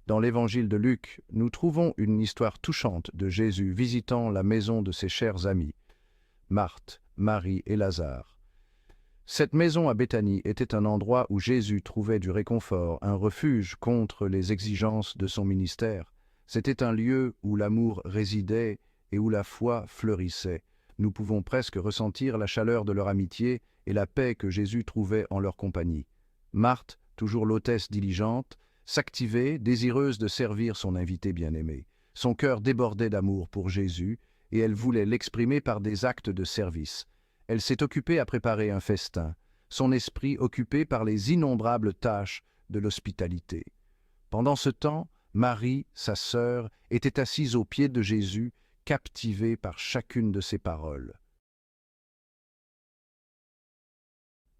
Dans l'évangile de Luc, nous trouvons une histoire touchante de Jésus visitant la maison de ses chers amis, Marthe, Marie et Lazare. Cette maison à Béthanie était un endroit où Jésus trouvait du réconfort, un refuge contre les exigences de son ministère. C'était un lieu où l'amour résidait et où la foi fleurissait. Nous pouvons presque ressentir la chaleur de leur amitié et la paix que Jésus trouvait en leur compagnie. Marthe, toujours l'hôtesse diligente, s'activait, désireuse de servir son invité bien-aimé. Son cœur débordait d'amour pour Jésus et elle voulait l'exprimer par des actes de service. Elle s'est occupée à préparer un festin, son esprit occupé par les innombrables tâches de l'hospitalité. Pendant ce temps, Marie, sa sœur, était assise aux pieds de Jésus, captivée par chacune de ses paroles.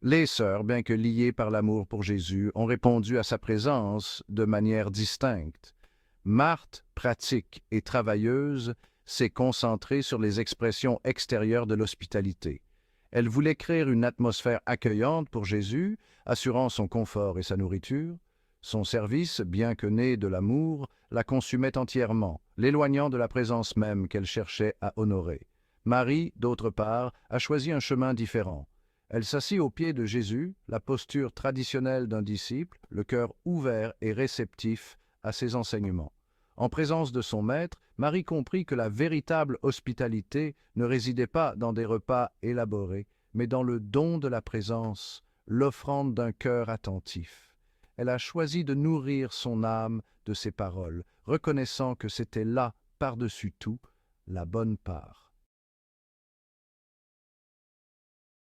Les sœurs, bien que liées par l'amour pour Jésus, ont répondu à sa présence de manière distincte. Marthe, pratique et travailleuse, s'est concentrée sur les expressions extérieures de l'hospitalité. Elle voulait créer une atmosphère accueillante pour Jésus, assurant son confort et sa nourriture. Son service, bien que né de l'amour, la consumait entièrement, l'éloignant de la présence même qu'elle cherchait à honorer. Marie, d'autre part, a choisi un chemin différent. Elle s'assit aux pieds de Jésus, la posture traditionnelle d'un disciple, le cœur ouvert et réceptif à ses enseignements. En présence de son maître, Marie comprit que la véritable hospitalité ne résidait pas dans des repas élaborés, mais dans le don de la présence, l'offrande d'un cœur attentif. Elle a choisi de nourrir son âme de ses paroles, reconnaissant que c'était là, par-dessus tout, la bonne part.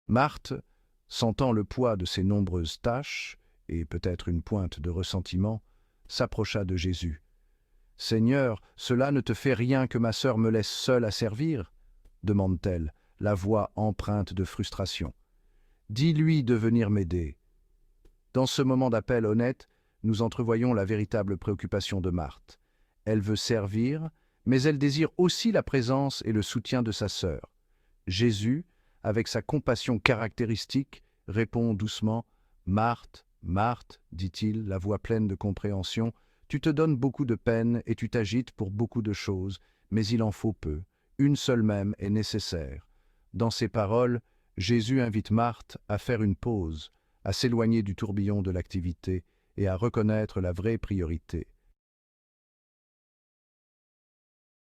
Marthe, sentant le poids de ses nombreuses tâches, et peut-être une pointe de ressentiment, s'approcha de Jésus. « Seigneur, cela ne te fait rien que ma sœur me laisse seule à servir ?» demande-t-elle, la voix empreinte de frustration. « Dis-lui de venir m'aider. » Dans ce moment d'appel honnête, nous entrevoyons la véritable préoccupation de Marthe. Elle veut servir, mais elle désire aussi la présence et le soutien de sa sœur. Jésus, avec sa compassion caractéristique, répond doucement « Marthe, Marthe, dit-il, la voix pleine de compréhension, tu te donnes beaucoup de peine et tu t'agites pour beaucoup de choses, mais il en faut peu. Une seule même est nécessaire. » Dans ces paroles, Jésus invite Marthe à faire une pause, à s'éloigner du tourbillon de l'activité et à reconnaître la vraie priorité.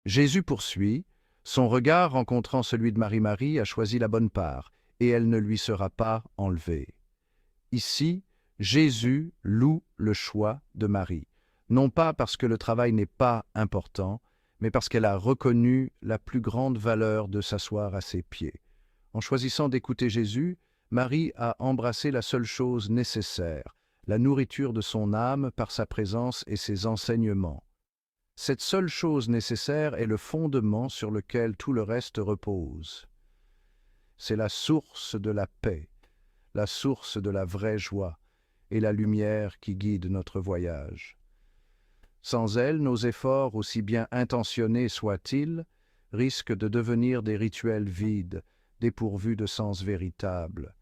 Jésus poursuit, son regard rencontrant celui de Marie a choisi la bonne part, et elle ne lui sera pas enlevée. Ici, Jésus loue le choix de Marie, non pas parce que le travail n'est pas important, mais parce qu'elle a reconnu la plus grande valeur de s'asseoir à ses pieds. En choisissant d'écouter Jésus, Marie a embrassé la seule chose nécessaire, la nourriture de son âme par sa présence et ses enseignements. Cette seule chose nécessaire est le fondement sur lequel tout le reste repose. C'est la source de la paix, la source de la vraie joie et la lumière qui guide notre voyage. Sans elle, nos efforts, aussi bien intentionnés soient-ils, risquent de devenir des rituels vides, dépourvus de sens véritable.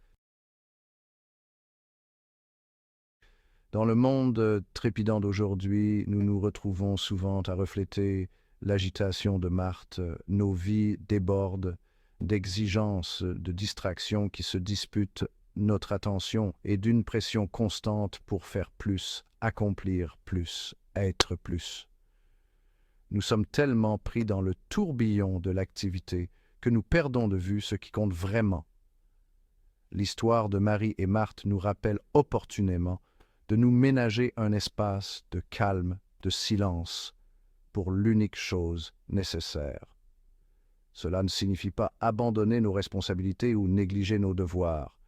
Dans le monde trépidant d'aujourd'hui, nous nous retrouvons souvent à refléter l'agitation de Marthe. Nos vies débordent d'exigences, de distractions qui se disputent notre attention et d'une pression constante pour faire plus, accomplir plus, être plus. Nous sommes tellement pris dans le tourbillon de l'activité que nous perdons de vue ce qui compte vraiment. L'histoire de Marie et Marthe nous rappelle opportunément de nous ménager un espace de calme, de silence, pour l'unique chose nécessaire. Cela ne signifie pas abandonner nos responsabilités ou négliger nos devoirs.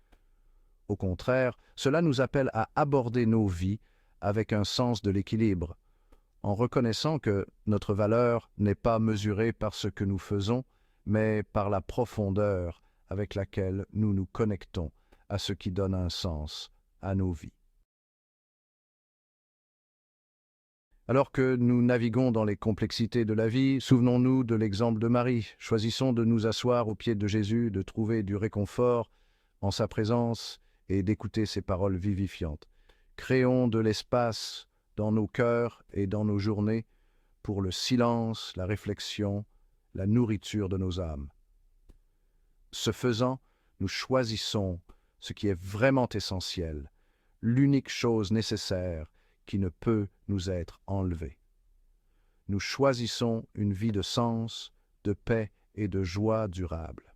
Au contraire, cela nous appelle à aborder nos vies avec un sens de l'équilibre, en reconnaissant que notre valeur n'est pas mesurée par ce que nous faisons, mais par la profondeur avec laquelle nous nous connectons à ce qui donne un sens à nos vies. Alors que nous naviguons dans les complexités de la vie, souvenons-nous de l'exemple de Marie. Choisissons de nous asseoir aux pieds de Jésus, de trouver du réconfort en sa présence et d'écouter ses paroles vivifiantes. Créons de l'espace, dans nos cœurs et dans nos journées pour le silence, la réflexion, la nourriture de nos âmes. Ce faisant, nous choisissons ce qui est vraiment essentiel, l'unique chose nécessaire qui ne peut nous être enlevée. Nous choisissons une vie de sens, de paix et de joie durable.